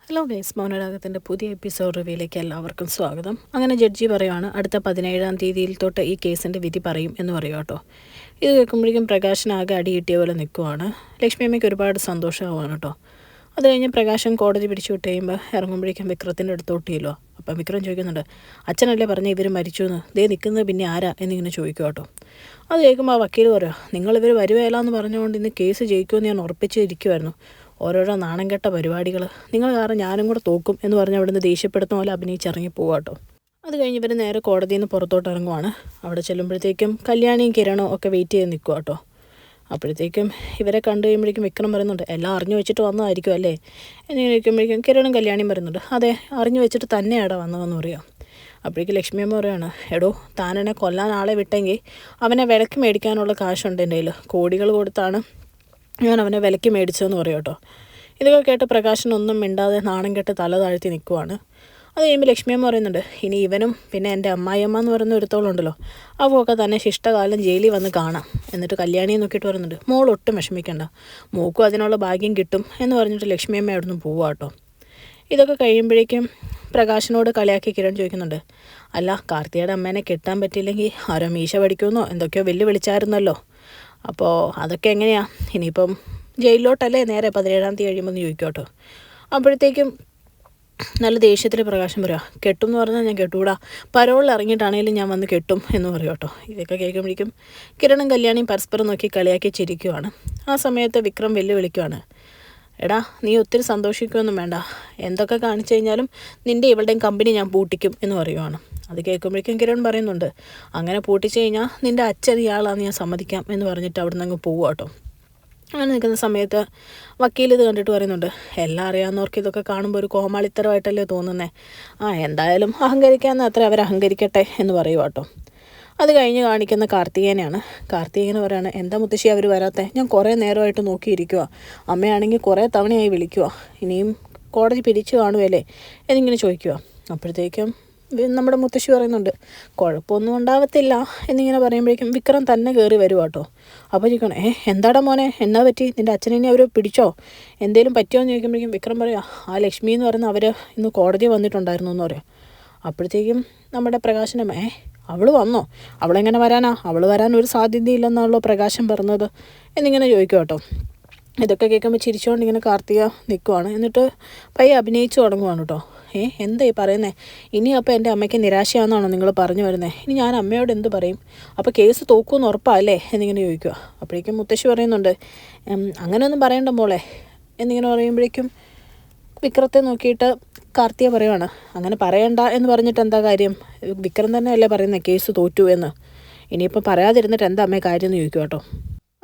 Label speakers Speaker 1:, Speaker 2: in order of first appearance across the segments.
Speaker 1: Hello guys, മൗനരാഗത്തിൻ്റെ പുതിയ episode റിവ്യൂയിലേക്ക് എല്ലാവർക്കും സ്വാഗതം. അങ്ങനെ ജഡ്ജി പറയുവാണ് അടുത്ത 17-ാം തീയതിയിൽ തൊട്ട് ഈ കേസിൻ്റെ വിധി പറയും എന്ന് പറയും കേട്ടോ. ഇത് കേൾക്കുമ്പോഴേക്കും പ്രകാശനാകെ അടി കിട്ടിയ പോലെ നിൽക്കുവാണ്. ലക്ഷ്മി അമ്മയ്ക്ക് ഒരുപാട് സന്തോഷമാവാണ് കേട്ടോ. അത് കഴിഞ്ഞ് പ്രകാശൻ കോടതി പിടിച്ചു വിട്ട് കഴിയുമ്പോൾ ഇറങ്ങുമ്പോഴേക്കും വിക്രത്തിൻ്റെ അടുത്തോട്ടിയല്ലോ. അപ്പം വിക്രം ചോദിക്കുന്നുണ്ട്, അച്ഛനല്ലേ പറഞ്ഞ് ഇവർ മരിച്ചു എന്ന്, ദേ നിൽക്കുന്നത് പിന്നെ ആരാ എന്നിങ്ങനെ ചോദിക്കും കേട്ടോ. അത് കേൾക്കുമ്പോൾ ആ വക്കീൽ പറയുക, നിങ്ങളിവർ വരുവേല എന്ന് പറഞ്ഞുകൊണ്ട് ഇന്ന് കേസ് ജയിക്കുമെന്ന് ഞാൻ ഉറപ്പിച്ചിരിക്കുമായിരുന്നു. ഓരോരോ നാണം കെട്ട പരിപാടികൾ, നിങ്ങൾ കാരണം ഞാനും കൂടെ തോക്കും എന്ന് പറഞ്ഞ് അവിടുന്ന് ദേഷ്യപ്പെടുത്തുന്ന പോലെ അഭിനയിച്ചിറങ്ങി പോവാട്ടോ. അത് കഴിഞ്ഞ് ഇവർ നേരെ കോടതിയിൽ നിന്ന് പുറത്തോട്ട് ഇറങ്ങുവാണ്. അവിടെ ചെല്ലുമ്പോഴത്തേക്കും കല്യാണിയും കിരണും ഒക്കെ വെയിറ്റ് ചെയ്ത് നിൽക്കുക കേട്ടോ. അപ്പോഴത്തേക്കും ഇവരെ കണ്ടു കഴിയുമ്പോഴേക്കും വിക്രം പറയുന്നുണ്ട്, എല്ലാം അറിഞ്ഞു വെച്ചിട്ട് വന്നതായിരിക്കും അല്ലേ എന്നിങ്ങനെ ചോദിക്കുമ്പോഴേക്കും കിരണും കല്യാണിയും പറയുന്നുണ്ട്, അതെ അറിഞ്ഞു വെച്ചിട്ട് തന്നെയാടാ വന്നതെന്ന് പറയാം. അപ്പോഴേക്കും ലക്ഷ്മിയമ്മ പറയുകയാണ്, എടോ താനെന്നെ കൊല്ലാൻ ആളെ വിട്ടെങ്കിൽ അവനെ വിലക്ക് മേടിക്കാനുള്ള കാശുണ്ട് എൻ്റെ കയ്യിൽ, കോടികൾ കൊടുത്താണ് ഞാൻ അവനെ വിലക്ക് മേടിച്ചതെന്ന് പറയും കേട്ടോ. ഇതൊക്കെ കേട്ട് പ്രകാശനൊന്നും മിണ്ടാതെ നാണം കെട്ട് തല താഴ്ത്തി നിൽക്കുവാണ്. അത് കഴിയുമ്പോൾ ലക്ഷ്മിയമ്മ പറയുന്നുണ്ട്, ഇനി ഇവനും പിന്നെ എൻ്റെ അമ്മായിയമ്മ എന്ന് പറയുന്ന ഒരുത്തോളുണ്ടല്ലോ, അവയൊക്കെ തന്നെ ശിഷ്ടകാലം ജയിലിൽ വന്ന് കാണാം. എന്നിട്ട് കല്യാണിയെ നോക്കിയിട്ട് പറയുന്നുണ്ട്, മോൾ ഒട്ടും വിഷമിക്കണ്ട, മോക്കും അതിനുള്ള ഭാഗ്യം കിട്ടും എന്ന് പറഞ്ഞിട്ട് ലക്ഷ്മിയമ്മ അവിടെ നിന്ന് പോവുക കേട്ടോ. ഇതൊക്കെ കഴിയുമ്പോഴേക്കും പ്രകാശനോട് കളിയാക്കി കിരൺ ചോദിക്കുന്നുണ്ട്, അല്ല കാർത്തികയുടെ അമ്മേനെ കെട്ടാൻ പറ്റിയില്ലെങ്കിൽ ആരോ മീശ പഠിക്കുമെന്നോ എന്തൊക്കെയോ വിളിച്ചായിരുന്നല്ലോ, അപ്പോൾ അതൊക്കെ എങ്ങനെയാണ് ഇനിയിപ്പം ജയിലിലോട്ടല്ലേ നേരെ 17-ാം തീയതി കഴിയുമ്പോൾ എന്ന് ചോദിക്കും കേട്ടോ. അപ്പോഴത്തേക്കും നല്ല ദേഷ്യത്തിൽ പ്രകാശം പറയുക, കെട്ടും എന്ന് പറഞ്ഞാൽ ഞാൻ കെട്ടൂടാ, പരോളിൽ ഇറങ്ങിയിട്ടാണെങ്കിലും ഞാൻ വന്ന് കെട്ടും എന്ന് പറയും കേട്ടോ. ഇതൊക്കെ കേൾക്കുമ്പോഴേക്കും കിരണും കല്യാണിയും പരസ്പരം നോക്കി കളിയാക്കി ചിരിക്കുവാണ്. ആ സമയത്ത് വിക്രം വെല്ലുവിളിക്കുവാണ്, എടാ നീ ഒത്തിരി സന്തോഷിക്കുകയൊന്നും വേണ്ട, എന്തൊക്കെ കാണിച്ചു കഴിഞ്ഞാലും നിൻ്റെ ഇവളുടെയും കമ്പനി ഞാൻ പൂട്ടിക്കും എന്ന് പറയുവാണ്. അത് കേൾക്കുമ്പോഴേക്കും കിരൺ പറയുന്നുണ്ട്, അങ്ങനെ പൂട്ടിച്ച് കഴിഞ്ഞാൽ നിൻ്റെ അച്ഛൻ ഇയാളാണെന്ന് ഞാൻ സമ്മതിക്കാം എന്ന് പറഞ്ഞിട്ട് അവിടെ നിന്ന് അങ്ങ് പോവുക കേട്ടോ. അങ്ങനെ നിൽക്കുന്ന സമയത്ത് വക്കീൽ ഇത് കണ്ടിട്ട് പറയുന്നുണ്ട്, എല്ലാം അറിയാവുന്നവർക്ക് ഇതൊക്കെ കാണുമ്പോൾ ഒരു കോമാളിത്തരമായിട്ടല്ലേ തോന്നുന്നത്, എന്തായാലും അഹങ്കരിക്കാമെന്ന് അത്ര അവർ അഹങ്കരിക്കട്ടെ എന്ന് പറയുക കേട്ടോ. അത് കഴിഞ്ഞ് കാണിക്കുന്ന കാർത്തികേനെയാണ്. കാർത്തികേനെ പറയാണ്, എന്താ മുത്തശ്ശി അവർ വരാത്തെ, ഞാൻ കുറേ നേരമായിട്ട് നോക്കിയിരിക്കുക, അമ്മയാണെങ്കിൽ കുറേ തവണയായി വിളിക്കുക, ഇനിയും കോടതി പിരിച്ചു കാണുമല്ലേ എന്നിങ്ങനെ ചോദിക്കുക. അപ്പോഴത്തേക്കും നമ്മുടെ മുത്തശ്ശി പറയുന്നുണ്ട്, കുഴപ്പമൊന്നും ഉണ്ടാവത്തില്ല എന്നിങ്ങനെ പറയുമ്പോഴേക്കും വിക്രം തന്നെ കയറി വരും കേട്ടോ. അപ്പോൾ ചോദിക്കണം, എന്താടാ മോനെ, എന്നാ പറ്റി, നിൻ്റെ അച്ഛനെ അവർ പിടിച്ചോ, എന്തേലും പറ്റിയോ എന്ന് ചോദിക്കുമ്പോഴേക്കും വിക്രം പറയുക, ആ ലക്ഷ്മി എന്ന് പറയുന്ന അവർ ഇന്ന് കോടതി വന്നിട്ടുണ്ടായിരുന്നു എന്ന് പറയാം. അപ്പോഴത്തേക്കും നമ്മുടെ പ്രകാശനം, അവൾ വന്നോ, അവളെങ്ങനെ വരാനാ, അവൾ വരാൻ ഒരു സാധ്യതയില്ലെന്നാണല്ലോ പ്രകാശം പറഞ്ഞത് എന്നിങ്ങനെ ചോദിക്കും കേട്ടോ. ഇതൊക്കെ കേൾക്കുമ്പോൾ ചിരിച്ചുകൊണ്ട് ഇങ്ങനെ കാർത്തിക നിൽക്കുവാണ്. എന്നിട്ട് പയ്യെ അഭിനയിച്ചു തുടങ്ങുവാണ് കേട്ടോ. എന്താ ഈ പറയുന്നത്, ഇനി അപ്പോൾ എൻ്റെ അമ്മയ്ക്ക് നിരാശയാണെന്നാണോ നിങ്ങൾ പറഞ്ഞു വരുന്നത്, ഇനി ഞാൻ അമ്മയോട് എന്ത് പറയും, അപ്പോൾ കേസ് തോക്കുമെന്ന് ഉറപ്പല്ലേ എന്നിങ്ങനെ ചോദിക്കുക. അപ്പോഴേക്കും മുത്തശ്ശി പറയുന്നുണ്ട്, അങ്ങനെയൊന്നും പറയണ്ട മോളെ എന്നിങ്ങനെ പറയുമ്പോഴേക്കും വിക്രത്തെ നോക്കിയിട്ട് കാർത്തിക പറയുവാണ്, അങ്ങനെ പറയണ്ട എന്ന് പറഞ്ഞിട്ട് എന്താ കാര്യം, വിക്രം തന്നെ അല്ലേ പറയുന്നത് കേസ് തോറ്റു എന്ന്, ഇനിയിപ്പോൾ പറയാതിരുന്നിട്ട് എന്താ അമ്മേ കാര്യം എന്ന് ചോദിക്കും കേട്ടോ.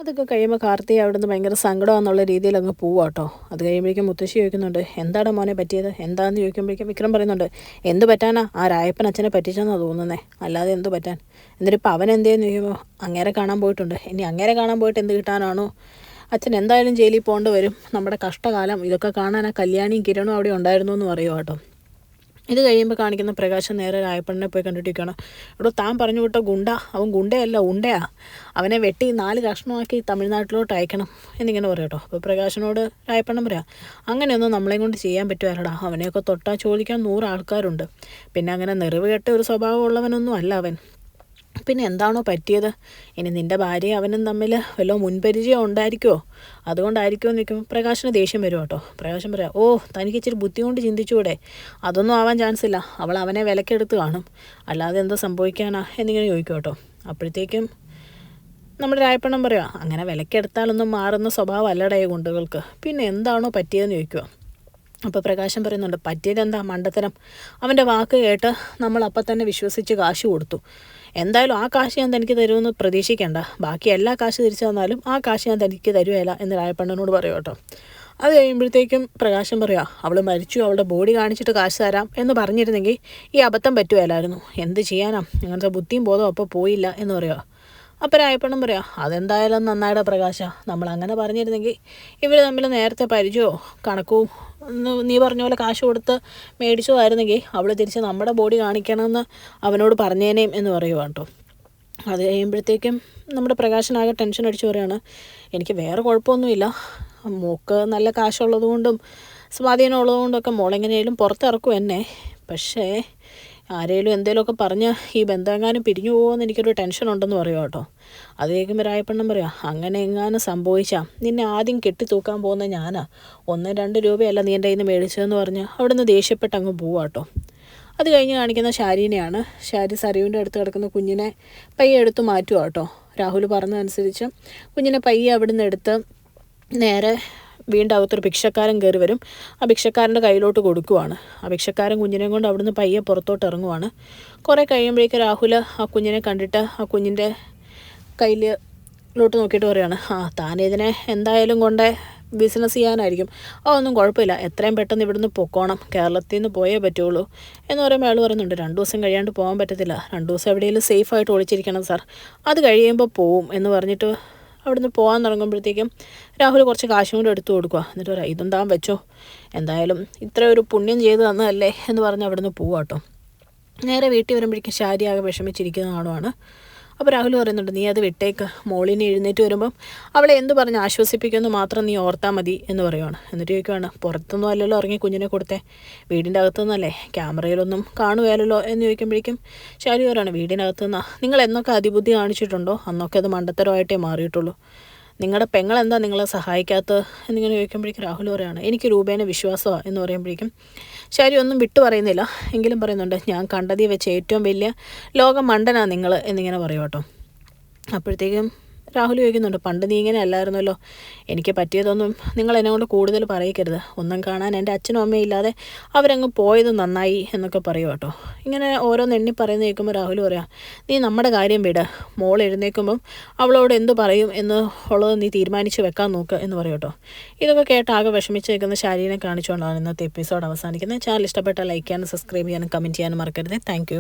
Speaker 1: അതൊക്കെ കഴിയുമ്പോൾ കാർത്തിക അവിടെ നിന്ന് ഭയങ്കര സങ്കടമാണെന്നുള്ള രീതിയിൽ അങ്ങ് പോവുക കേട്ടോ. അത് കഴിയുമ്പോഴേക്കും മുത്തശ്ശി ചോദിക്കുന്നുണ്ട്, എന്താണ് മോനെ പറ്റിയത്, എന്താണെന്ന് ചോദിക്കുമ്പോഴേക്കും വിക്രം പറയുന്നുണ്ട്, എന്ത് പറ്റാനാ, ആ രായപ്പൻ അച്ഛനെ പറ്റിച്ചെന്നാണ് തോന്നുന്നത്, അല്ലാതെ എന്ത് പറ്റാൻ, എന്നിട്ടിപ്പോൾ അവൻ എന്തേന്ന് ചോദിക്കുമ്പോൾ അങ്ങേരെ കാണാൻ പോയിട്ടുണ്ട്, ഇനി അങ്ങേരെ കാണാൻ പോയിട്ട് എന്ത് കിട്ടാനാണോ, അച്ഛൻ എന്തായാലും ജയിലിൽ പോകേണ്ടി വരും, നമ്മുടെ കഷ്ടകാലം ഇതൊക്കെ കാണാൻ ആ കല്യാണിയും കിരണും അവിടെ ഉണ്ടായിരുന്നു എന്ന് പറയുക കേട്ടോ. ഇത് കഴിയുമ്പോൾ കാണിക്കുന്ന പ്രകാശം നേരെ രായപ്പണ്ണനെ പോയി കണ്ടിട്ടിരിക്കുകയാണ്. ഇവിടെ താൻ പറഞ്ഞു വിട്ട ഗുണ്ട, അവൻ ഗുണ്ടയല്ല ഉണ്ടയാ, അവനെ വെട്ടി 4 കഷ്ണമാക്കി തമിഴ്നാട്ടിലോട്ട് അയക്കണം എന്നിങ്ങനെ പറയാം കേട്ടോ. അപ്പോൾ പ്രകാശനോട് രായപ്പണ്ണൻ പറയാം, അങ്ങനെയൊന്നും നമ്മളെ കൊണ്ട് ചെയ്യാൻ പറ്റുമല്ലടാ, അവനെയൊക്കെ തൊട്ടാൽ ചോദിക്കാൻ 100 ആൾക്കാരുണ്ട്, പിന്നെ അങ്ങനെ നെറിവ് കെട്ട ഒരു സ്വഭാവമുള്ളവനൊന്നും അല്ല അവൻ, പിന്നെ എന്താണോ പറ്റിയത്, ഇനി നിൻ്റെ ഭാര്യയും അവനും തമ്മിൽ വല്ല മുൻപരിചയം ഉണ്ടായിരിക്കുമോ, അതുകൊണ്ടായിരിക്കുമോ എന്ന് നിൽക്കുമ്പോൾ പ്രകാശന് ദേഷ്യം വരും കേട്ടോ. പ്രകാശം പറയാം, തനിക്ക് ഇച്ചിരി ബുദ്ധി കൊണ്ട് ചിന്തിച്ചുകൂടെ, അതൊന്നും ആവാൻ ചാൻസ് ഇല്ല, അവൾ അവനെ വിലക്കെടുത്ത് കാണും, അല്ലാതെ എന്താ സംഭവിക്കാനാ എന്നിങ്ങനെ ചോദിക്കും കേട്ടോ. അപ്പോഴത്തേക്കും നമ്മുടെ രായപ്പണ്ണം പറയാം, അങ്ങനെ വിലക്കെടുത്താലൊന്നും മാറുന്ന സ്വഭാവം അല്ലടേ ഗുണ്ടകൾക്ക്, പിന്നെ എന്താണോ പറ്റിയതെന്ന് ചോദിക്കുക. അപ്പോൾ പ്രകാശം പറയുന്നുണ്ട്, പറ്റിയതെന്താ മണ്ടത്തരം, അവൻ്റെ വാക്ക് കേട്ട് നമ്മൾ അപ്പം തന്നെ വിശ്വസിച്ച് കാശ് കൊടുത്തു, എന്തായാലും ആ കാശ് ഞാൻ തനിക്ക് തരുമെന്ന് പ്രതീക്ഷിക്കേണ്ട, ബാക്കി എല്ലാ കാശ് തിരിച്ചു തന്നാലും ആ കാശ് ഞാൻ തനിക്ക് തരുകയില്ല എന്ന് രായപ്പണ്ണനോട് പറയും കേട്ടോ. അത് കഴിയുമ്പോഴത്തേക്കും പ്രകാശം പറയാം, അവൾ മരിച്ചു, അവളുടെ ബോഡി കാണിച്ചിട്ട് കാശ് തരാം എന്ന് പറഞ്ഞിരുന്നെങ്കിൽ ഈ അബദ്ധം പറ്റുകയില്ലായിരുന്നു, എന്ത് ചെയ്യാനാ, അങ്ങനത്തെ ബുദ്ധിയും ബോധവും അപ്പോൾ പോയില്ല എന്ന് പറയുക. അപ്പോൾ രായപ്പണ്ണം പറയാം, അതെന്തായാലും നന്നായിടെ പ്രകാശ, നമ്മൾ അങ്ങനെ പറഞ്ഞിരുന്നെങ്കിൽ ഇവർ തമ്മിൽ നേരത്തെ പരിചയമോ കണക്കും നീ പറഞ്ഞ പോലെ കാശ് കൊടുത്ത് മേടിച്ചോ ആയിരുന്നെങ്കിൽ അവൾ തിരിച്ച് നമ്മുടെ ബോഡി കാണിക്കണമെന്ന് അവനോട് പറഞ്ഞേനേയും എന്ന് പറയുക കേട്ടോ. അത് കഴിയുമ്പോഴത്തേക്കും നമ്മുടെ പ്രകാശനാകെ ടെൻഷൻ അടിച്ച് പറയുകയാണ്, എനിക്ക് വേറെ കുഴപ്പമൊന്നുമില്ല, മോക്ക് നല്ല കാശുള്ളത് കൊണ്ടും സ്വാധീനം ഉള്ളതുകൊണ്ടൊക്കെ മോളെങ്ങനെയായാലും പുറത്തിറക്കും എന്നെ. പക്ഷേ ആരേലും എന്തെങ്കിലുമൊക്കെ പറഞ്ഞ് ഈ ബന്ധമെങ്ങാനും പിരിഞ്ഞു പോകുമെന്ന് എനിക്കൊരു ടെൻഷൻ ഉണ്ടെന്ന് പറയുക കേട്ടോ. അത് കേൾക്കുമ്പോൾ രായപ്പെണ്ണം പറയാം, അങ്ങനെ എങ്ങാനും സംഭവിച്ചാൽ നിന്നെ ആദ്യം കെട്ടിത്തൂക്കാൻ പോകുന്ന ഞാനാ, 1-2 രൂപയല്ല നീ എൻ്റെ കയ്യിൽ നിന്ന് മേടിച്ചതെന്ന് പറഞ്ഞ് അവിടുന്ന് ദേഷ്യപ്പെട്ട് അങ്ങ് പോവാ കേട്ടോ. അത് കഴിഞ്ഞ് കാണിക്കുന്ന ശാരീനെയാണ്. ശാരി സരയുവിൻ്റെ അടുത്ത് കിടക്കുന്ന കുഞ്ഞിനെ പയ്യെ എടുത്ത് മാറ്റുക കേട്ടോ. രാഹുൽ പറഞ്ഞതനുസരിച്ച് കുഞ്ഞിനെ പയ്യെ അവിടുന്ന് എടുത്ത് നേരെ വീണ്ടും അകത്തൊരു ഭിക്ഷക്കാരൻ കയറി വരും. ആ ഭിക്ഷക്കാരൻ്റെ കയ്യിലോട്ട് കൊടുക്കുവാണ്. ആ ഭിക്ഷക്കാരൻ കുഞ്ഞിനെയും കൊണ്ട് അവിടുന്ന് പയ്യെ പുറത്തോട്ട് ഇറങ്ങുവാണ്. കുറേ കഴിയുമ്പോഴേക്ക് രാഹുൽ ആ കുഞ്ഞിനെ കണ്ടിട്ട് ആ കുഞ്ഞിൻ്റെ കയ്യിലോട്ട് നോക്കിയിട്ട് പറയുകയാണ്, താനിതിനെ എന്തായാലും കൊണ്ട് ബിസിനസ് ചെയ്യാനായിരിക്കും, അതൊന്നും കുഴപ്പമില്ല, എത്രയും പെട്ടെന്ന് ഇവിടുന്ന് പൊക്കോണം, കേരളത്തിൽ നിന്ന് പോയേ പറ്റുള്ളൂ എന്ന് പറയുമ്പോൾ അയാൾ പറയുന്നുണ്ട്, 2 ദിവസം കഴിയാണ്ട് പോകാൻ പറ്റത്തില്ല, 2 ദിവസം എവിടെയെങ്കിലും സേഫായിട്ട് ഒളിച്ചിരിക്കണം സാർ, അത് കഴിയുമ്പോൾ പോവും എന്ന് പറഞ്ഞിട്ട് അവിടുന്ന് പോകാൻ തുടങ്ങുമ്പോഴത്തേക്കും രാഹുൽ കുറച്ച് കാശും കൂടെ എടുത്തു കൊടുക്കുക. എന്നിട്ട് പറയാം, ഇതെന്താ വെച്ചോ, എന്തായാലും ഇത്ര ഒരു പുണ്യം ചെയ്ത് തന്നതല്ലേ എന്ന് പറഞ്ഞ് അവിടുന്ന് പോവാം കേട്ടോ. നേരെ വീട്ടിൽ വരുമ്പോഴേക്കും ശാരി ആകെ വിഷമിച്ചിരിക്കുന്ന ആളുമാണ്. അപ്പോൾ രാഹുൽ പറയുന്നുണ്ട്, നീ അത് വിട്ടേക്ക്, മോളിനെ എഴുന്നേറ്റ് വരുമ്പം അവളെ എന്ത് പറഞ്ഞ് ആശ്വസിപ്പിക്കുമെന്ന് മാത്രം നീ ഓർത്താൽ മതി എന്ന് പറയുവാണ്. എന്നിട്ട് ചോദിക്കുകയാണ്, പുറത്തൊന്നും അല്ലല്ലോ ഇറങ്ങി കുഞ്ഞിനെ കൊടുത്തേ, വീടിൻ്റെ അകത്തുനിന്നല്ലേ, ക്യാമറയിലൊന്നും കാണുകയല്ലോ എന്ന് ചോദിക്കുമ്പോഴേക്കും ശാരി പറയുകയാണ്, വീടിനകത്തുനിന്നാ, നിങ്ങൾ എന്നൊക്കെ അതിബുദ്ധി കാണിച്ചിട്ടുണ്ടോ അന്നൊക്കെ അത് മണ്ടത്തരമായിട്ടേ മാറിയിട്ടുള്ളൂ, നിങ്ങളുടെ പെങ്ങളെന്താ നിങ്ങളെ സഹായിക്കാത്തത് എന്നിങ്ങനെ ചോദിക്കുമ്പോഴേക്കും രാഹുൽ പറയുകയാണ്, എനിക്ക് രൂപേനെ വിശ്വാസമാണ് എന്ന് പറയുമ്പോഴേക്കും ശാരി ഒന്നും വിട്ടു പറയുന്നില്ല, എങ്കിലും പറയുന്നുണ്ട്, ഞാൻ കണ്ടതിൽ വെച്ച് ഏറ്റവും വലിയ ലോക മണ്ടനാ നിങ്ങൾ എന്നിങ്ങനെ പറയും കേട്ടോ. അപ്പോഴത്തേക്കും രാഹുൽ ചോദിക്കുന്നുണ്ട്, പണ്ട് നീ ഇങ്ങനെ അല്ലായിരുന്നല്ലോ, എനിക്ക് പറ്റിയതൊന്നും നിങ്ങൾ എന്നെ കൊണ്ട് കൂടുതൽ പറയിക്കരുത്, ഒന്നും കാണാൻ എൻ്റെ അച്ഛനും അമ്മയും ഇല്ലാതെ അവരങ്ങ് പോയത് നന്നായി എന്നൊക്കെ പറയും കേട്ടോ. ഇങ്ങനെ ഓരോന്ന് എണ്ണി പറയുന്ന കേൾക്കുമ്പോൾ രാഹുൽ പറയാം, നീ നമ്മുടെ കാര്യം വിട്, മോൾ എഴുന്നേൽക്കുമ്പം അവളോട് എന്ത് പറയും എന്ന് ഉള്ളത് നീ തീരുമാനിച്ച് വെക്കാൻ നോക്ക് എന്ന് പറയും കേട്ടോ. ഇതൊക്കെ കേട്ട് ആകെ വിഷമിച്ച് നിൽക്കുന്ന ശാരീനെ കാണിച്ചുകൊണ്ടാണ് ഇന്നത്തെ എപ്പിസോഡ് അവസാനിക്കുന്നത്. ചാനൽ ഇഷ്ടപ്പെട്ടാൽ ലൈക്ക് ചെയ്യാനും സബ്സ്ക്രൈബ് ചെയ്യാനും കമൻറ്റ് ചെയ്യാനും മറക്കരുത്. താങ്ക്